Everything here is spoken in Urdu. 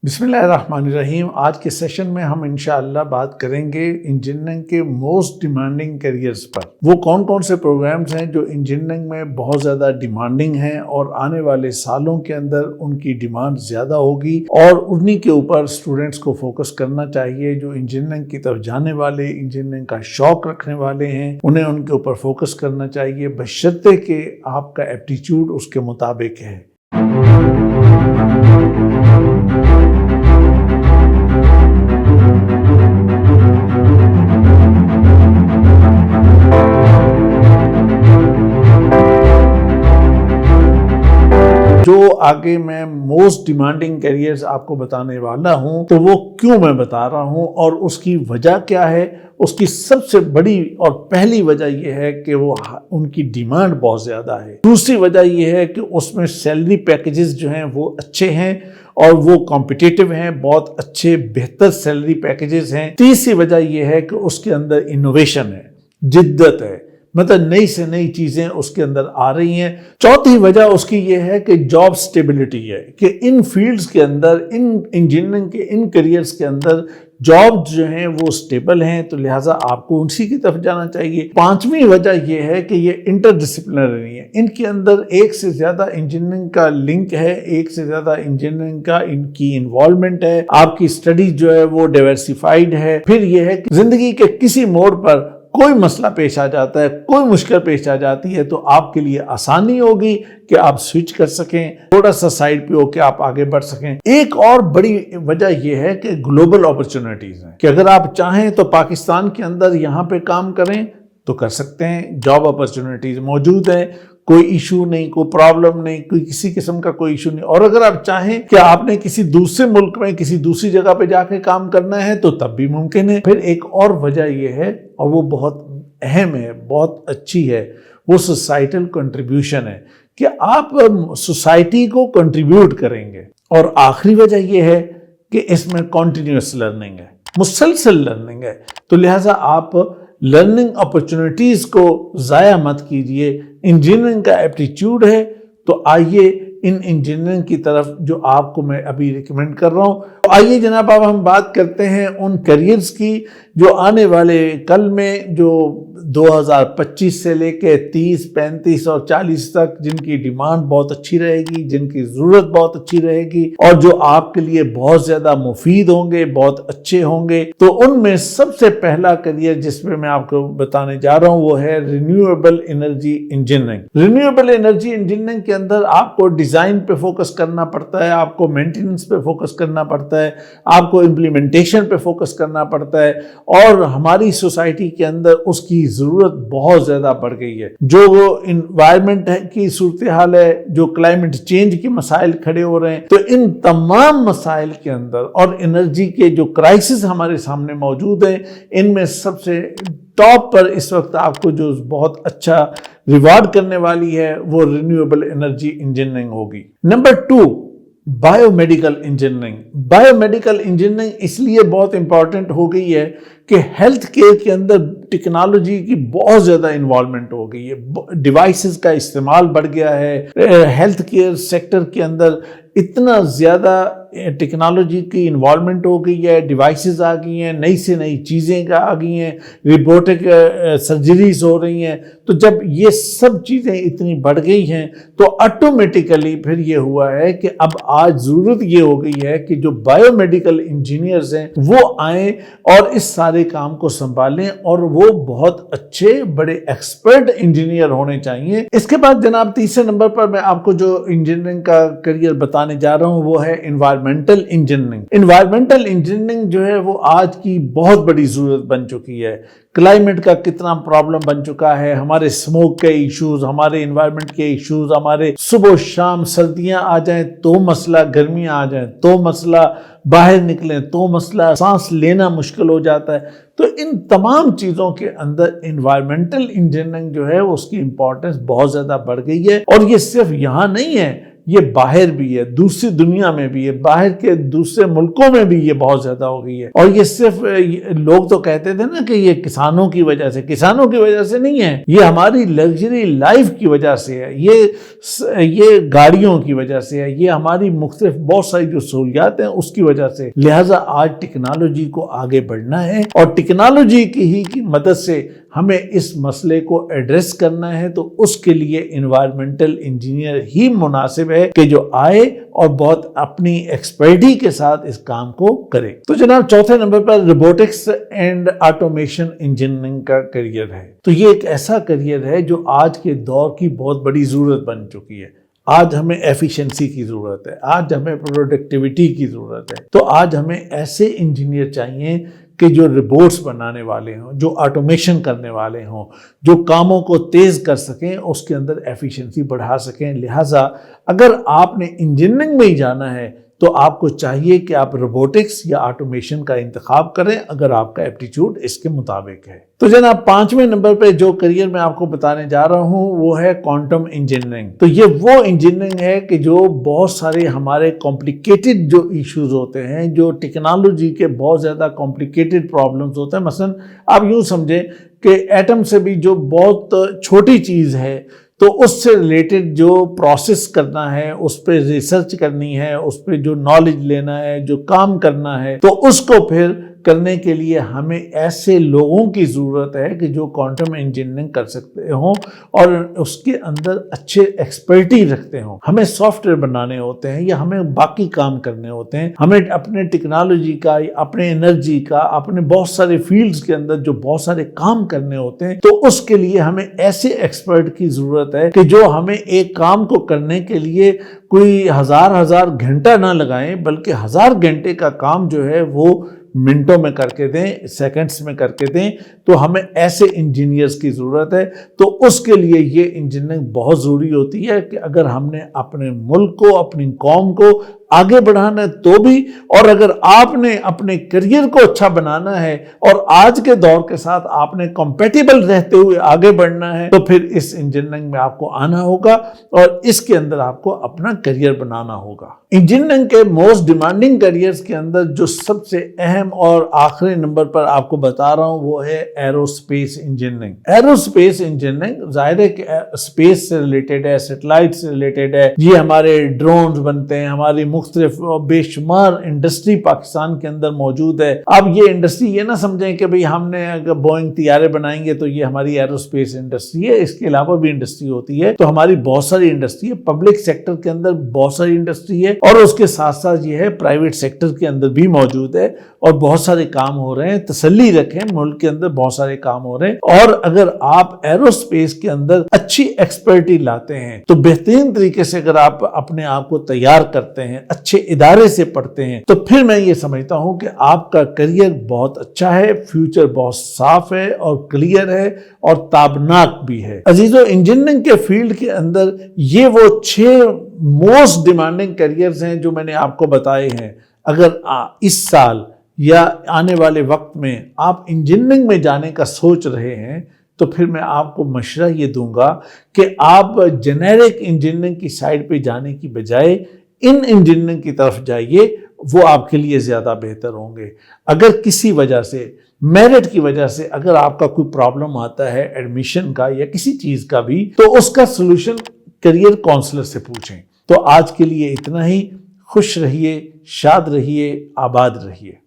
بسم اللہ الرحمن الرحیم۔ آج کے سیشن میں ہم انشاءاللہ بات کریں گے انجینئرنگ کے موسٹ ڈیمانڈنگ کیریئرز پر۔ وہ کون کون سے پروگرامز ہیں جو انجینئرنگ میں بہت زیادہ ڈیمانڈنگ ہیں اور آنے والے سالوں کے اندر ان کی ڈیمانڈ زیادہ ہوگی، اور انہی کے اوپر اسٹوڈنٹس کو فوکس کرنا چاہیے۔ جو انجینئرنگ کی طرف جانے والے، انجینئرنگ کا شوق رکھنے والے ہیں، انہیں ان کے اوپر فوکس کرنا چاہیے، بشرطے کہ آپ کا ایپٹیچیوڈ اس کے مطابق ہے۔ جو آگے میں موسٹ ڈیمانڈنگ کیریئرز آپ کو بتانے والا ہوں، تو وہ کیوں میں بتا رہا ہوں اور اس کی وجہ کیا ہے۔ اس کی سب سے بڑی اور پہلی وجہ یہ ہے کہ وہ ان کی ڈیمانڈ بہت زیادہ ہے۔ دوسری وجہ یہ ہے کہ اس میں سیلری پیکیجز جو ہیں وہ اچھے ہیں اور وہ کمپٹیٹو ہیں، بہت اچھے بہتر سیلری پیکیجز ہیں۔ تیسری وجہ یہ ہے کہ اس کے اندر انوویشن ہے، جدت ہے، مطلب نئی سے نئی چیزیں اس کے اندر آ رہی ہیں۔ چوتھی وجہ اس کی یہ ہے کہ جاب سٹیبلٹی ہے، کہ ان فیلڈز کے اندر، ان انجینئرنگ کے ان کیریئرز کے اندر جاب جو ہیں وہ سٹیبل ہیں، تو لہٰذا آپ کو اسی کی طرف جانا چاہیے۔ پانچویں وجہ یہ ہے کہ یہ انٹر ڈسپلنری ہے، ان کے اندر ایک سے زیادہ انجینئرنگ کا لنک ہے، ایک سے زیادہ انجینئرنگ کا ان کی انوالومنٹ ہے، آپ کی اسٹڈی جو ہے وہ ڈائیورسیفائڈ ہے۔ پھر یہ ہے کہ زندگی کے کسی موڑ پر کوئی مسئلہ پیش آ جاتا ہے، کوئی مشکل پیش آ جاتی ہے، تو آپ کے لیے آسانی ہوگی کہ آپ سوئچ کر سکیں، تھوڑا سا سائڈ پہ ہو کے آپ آگے بڑھ سکیں۔ ایک اور بڑی وجہ یہ ہے کہ گلوبل اپرچونٹیز ہیں، کہ اگر آپ چاہیں تو پاکستان کے اندر یہاں پہ کام کریں تو کر سکتے ہیں، جاب اپرچونٹیز موجود ہیں، کوئی ایشو نہیں، کوئی پرابلم نہیں، کوئی کسی قسم کا کوئی ایشو نہیں۔ اور اگر آپ چاہیں کہ آپ نے کسی دوسرے ملک میں کسی دوسری جگہ پہ جا کے کام کرنا ہے تو تب بھی ممکن ہے۔ پھر ایک اور وجہ یہ ہے، اور وہ بہت اہم ہے، بہت اچھی ہے، وہ سوسائٹل کنٹریبیوشن ہے، کہ آپ سوسائٹی کو کنٹریبیوٹ کریں گے۔ اور آخری وجہ یہ ہے کہ اس میں کنٹینیوس لرننگ ہے، مسلسل لرننگ ہے، تو لہٰذا آپ لرننگ اپرچونٹیز کو ضائع مت کیجئے۔ انجینئرنگ کا ایپٹیچیوڈ ہے تو آئیے ان انجینئرنگ کی طرف جو آپ کو میں ابھی ریکمینڈ کر رہا ہوں۔ تو آئیے جناب اب ہم بات کرتے ہیں ان کیریئرز کی جو آنے والے کل میں، جو 2025 سے لے کے 30، 35 اور 40 تک، جن کی ڈیمانڈ بہت اچھی رہے گی، جن کی ضرورت بہت اچھی رہے گی، اور جو آپ کے لیے بہت زیادہ مفید ہوں گے، بہت اچھے ہوں گے۔ تو ان میں سب سے پہلا کیریئر جس پہ میں آپ کو بتانے جا رہا ہوں وہ ہے renewable energy engineering. Renewable energy engineering کے اندر آپ کو ڈیزائن پہ فوکس کرنا پڑتا ہے، آپ کو مینٹیننس پہ فوکس کرنا پڑتا ہے، آپ کو امپلیمنٹیشن پہ فوکس کرنا پڑتا ہے، اور ہماری سوسائٹی کے اندر اس کی ضرورت بہت زیادہ بڑھ گئی ہے۔ جو انوائرمنٹ کی صورتحال ہے، جو کلائمیٹ چینج کے مسائل کھڑے ہو رہے ہیں، تو ان تمام مسائل کے اندر اور انرجی کے جو کرائسس ہمارے سامنے موجود ہیں، ان میں سب سے ٹاپ پر اس وقت آپ کو جو بہت اچھا ریوارڈ کرنے والی ہے وہ رینیویبل انرجی انجینئرنگ ہوگی۔ Number 2، biomedical engineering. Biomedical engineering اس لیے بہت امپورٹنٹ ہو گئی ہے کہ ہیلتھ کیئر کے اندر ٹیکنالوجی کی بہت زیادہ انوالومنٹ ہو گئی ہے، ڈیوائسز کا استعمال بڑھ گیا ہے، ہیلتھ کیئر سیکٹر کے اندر اتنا زیادہ ٹیکنالوجی کی انوالومنٹ ہو گئی ہے، ڈیوائسز آ گئی ہیں، نئی سے نئی چیزیں آ گئی ہیں، روبوٹک سرجریز ہو رہی ہیں۔ تو جب یہ سب چیزیں اتنی بڑھ گئی ہیں تو آٹومیٹیکلی پھر یہ ہوا ہے کہ اب آج ضرورت یہ ہو گئی ہے کہ جو بایو میڈیکل انجینئرز ہیں وہ آئیں اور اس سارے کام کو سنبھالیں، اور وہ بہت اچھے بڑے ایکسپرٹ انجینئر ہونے چاہیے۔ اس کے بعد جناب تیسرے نمبر پر میں آپ کو جو انجینئرنگ کا کیریئر بتانے جا رہا ہوں وہ ہے انوائرمنٹل انجینئرنگ۔ انوائرمنٹل انجینئرنگ جو ہے وہ آج کی بہت بڑی ضرورت بن چکی ہے۔ کلائمیٹ کا کتنا پرابلم بن چکا ہے، ہمارے سموک کے ایشوز، ہمارے انوائرمنٹ کے ایشوز، ہمارے صبح و شام سردیاں آ جائیں تو مسئلہ، گرمیاں آ جائیں تو مسئلہ، باہر نکلیں تو مسئلہ، سانس لینا مشکل ہو جاتا ہے۔ تو ان تمام چیزوں کے اندر انوائرمنٹل انجینئرنگ جو ہے اس کی امپورٹنس بہت زیادہ بڑھ گئی ہے، اور یہ صرف یہاں نہیں ہے، یہ باہر بھی ہے، دوسری دنیا میں بھی ہے، باہر کے دوسرے ملکوں میں بھی یہ بہت زیادہ ہو گئی ہے۔ اور یہ صرف لوگ تو کہتے تھے نا کہ یہ کسانوں کی وجہ سے، کسانوں کی وجہ سے نہیں ہے، یہ ہماری لگژری لائف کی وجہ سے ہے، یہ گاڑیوں کی وجہ سے ہے، یہ ہماری مختلف بہت ساری جو سہولیات ہیں اس کی وجہ سے۔ لہٰذا آج ٹیکنالوجی کو آگے بڑھنا ہے اور ٹیکنالوجی کی مدد سے ہمیں اس مسئلے کو ایڈریس کرنا ہے، تو اس کے لیے انوائرمنٹل انجینئر ہی مناسب ہے کہ جو آئے اور بہت اپنی ایکسپرٹی کے ساتھ اس کام کو کرے۔ تو جناب چوتھے number per robotics and automation engineering کا کریئر ہے۔ تو یہ ایک ایسا کریئر ہے جو آج کے دور کی بہت بڑی ضرورت بن چکی ہے۔ آج ہمیں ایفیشنسی کی ضرورت ہے، آج ہمیں پروڈکٹیوٹی کی ضرورت ہے، تو آج ہمیں ایسے انجینئر چاہیے کہ جو روبوٹس بنانے والے ہوں، جو آٹومیشن کرنے والے ہوں، جو کاموں کو تیز کر سکیں، اس کے اندر ایفیشنسی بڑھا سکیں۔ لہٰذا اگر آپ نے انجینئرنگ میں ہی جانا ہے تو آپ کو چاہیے کہ آپ روبوٹکس یا آٹومیشن کا انتخاب کریں اگر آپ کا ایپٹیچیوڈ اس کے مطابق ہے۔ تو جناب پانچویں نمبر پہ جو کریئر میں آپ کو بتانے جا رہا ہوں وہ ہے کوانٹم انجینئرنگ۔ تو یہ وہ انجینئرنگ ہے کہ جو بہت سارے ہمارے کمپلیکیٹڈ جو ایشوز ہوتے ہیں، جو ٹیکنالوجی کے بہت زیادہ کمپلیکیٹڈ پرابلمز ہوتے ہیں، مثلا آپ یوں سمجھیں کہ ایٹم سے بھی جو بہت چھوٹی چیز ہے تو اس سے ریلیٹڈ جو پروسیس کرنا ہے، اس پہ ریسرچ کرنی ہے، اس پہ جو نالج لینا ہے، جو کام کرنا ہے، تو اس کو پھر کرنے کے لیے ہمیں ایسے لوگوں کی ضرورت ہے کہ جو کوانٹم انجینئرنگ کر سکتے ہوں اور اس کے اندر اچھے ایکسپرٹی رکھتے ہوں۔ ہمیں سافٹ ویئر بنانے ہوتے ہیں یا ہمیں باقی کام کرنے ہوتے ہیں، ہمیں اپنے ٹیکنالوجی کا، اپنے انرجی کا، اپنے بہت سارے فیلڈز کے اندر جو بہت سارے کام کرنے ہوتے ہیں، تو اس کے لیے ہمیں ایسے ایکسپرٹ کی ضرورت ہے کہ جو ہمیں ایک کام کو کرنے کے لیے کوئی ہزار گھنٹہ نہ لگائیں، بلکہ 1000 گھنٹے کا کام جو ہے وہ منٹوں میں کر کے دیں، سیکنڈز میں کر کے دیں۔ تو ہمیں ایسے انجینئرز کی ضرورت ہے۔ تو اس کے لیے یہ انجینئرنگ بہت ضروری ہوتی ہے کہ اگر ہم نے اپنے ملک کو، اپنی قوم کو آگے بڑھانا ہے تو بھی، اور اگر آپ نے اپنے کریئر کو اچھا بنانا ہے اور آج کے دور کے ساتھ آپ نے کمپیٹیبل رہتے ہوئے آگے بڑھنا ہے، تو پھر اس انجینئرنگ میں آپ کو آنا ہوگا اور اس کے اندر آپ کو اپنا کریئر بنانا ہوگا۔ انجینئرنگ کے موسٹ ڈیمانڈنگ کریئرز کے اندر جو سب سے اہم اور آخری نمبر پر آپ کو بتا رہا ہوں وہ ہے arrow space engineering. Arrow space engineering ظاہر ہے کہ اسپیس سے ریلیٹڈ ہے، سیٹلائٹ سے ریلیٹڈ ہے، یہ ہمارے ڈرونز بنتے ہیں، ہماری مختلف بے شمار انڈسٹری پاکستان کے اندر موجود ہے۔ اب یہ انڈسٹری یہ نہ سمجھیں کہ بھئی ہم نے اگر بوئنگ طیارے بنائیں گے تو یہ ہماری ایرو اسپیس انڈسٹری ہے، اس کے علاوہ بھی انڈسٹری ہوتی ہے۔ تو ہماری بہت ساری انڈسٹری ہے، پبلک سیکٹر کے اندر بہت ساری انڈسٹری ہے اور اس کے ساتھ ساتھ یہ ہے پرائیویٹ سیکٹر کے اندر بھی موجود ہے اور بہت سارے کام ہو رہے ہیں۔ تسلی رکھیں، ملک کے اندر بہت سارے کام ہو رہے ہیں، اور اگر آپ ایرو اسپیس کے اندر اچھی ایکسپرٹی لاتے ہیں تو بہترین طریقے سے اگر آپ اپنے آپ کو تیار کرتے ہیں، اچھے ادارے سے پڑھتے ہیں، تو پھر میں یہ سمجھتا ہوں کہ آپ کا کریئر بہت اچھا ہے، فیوچر بہت صاف ہے اور کلیئر ہے اور تابناک بھی ہے۔ عزیزو، انجینئرنگ کے فیلڈ کے اندر یہ وہ 6 موسٹ ڈیمانڈنگ کریئرز ہیں جو میں نے آپ کو بتائے ہیں۔ اگر اس سال یا آنے والے وقت میں آپ انجینئرنگ میں جانے کا سوچ رہے ہیں تو پھر میں آپ کو مشورہ یہ دوں گا کہ آپ جنیرک انجینئرنگ کی سائڈ پہ جانے کی بجائے ان انجینئرنگ کی طرف جائیے، وہ آپ کے لیے زیادہ بہتر ہوں گے۔ اگر کسی وجہ سے، میرٹ کی وجہ سے اگر آپ کا کوئی پرابلم آتا ہے ایڈمیشن کا یا کسی چیز کا بھی، تو اس کا سلوشن کریئر کونسلر سے پوچھیں۔ تو آج کے لیے اتنا ہی۔ خوش رہیے، شاد رہیے، آباد رہیے۔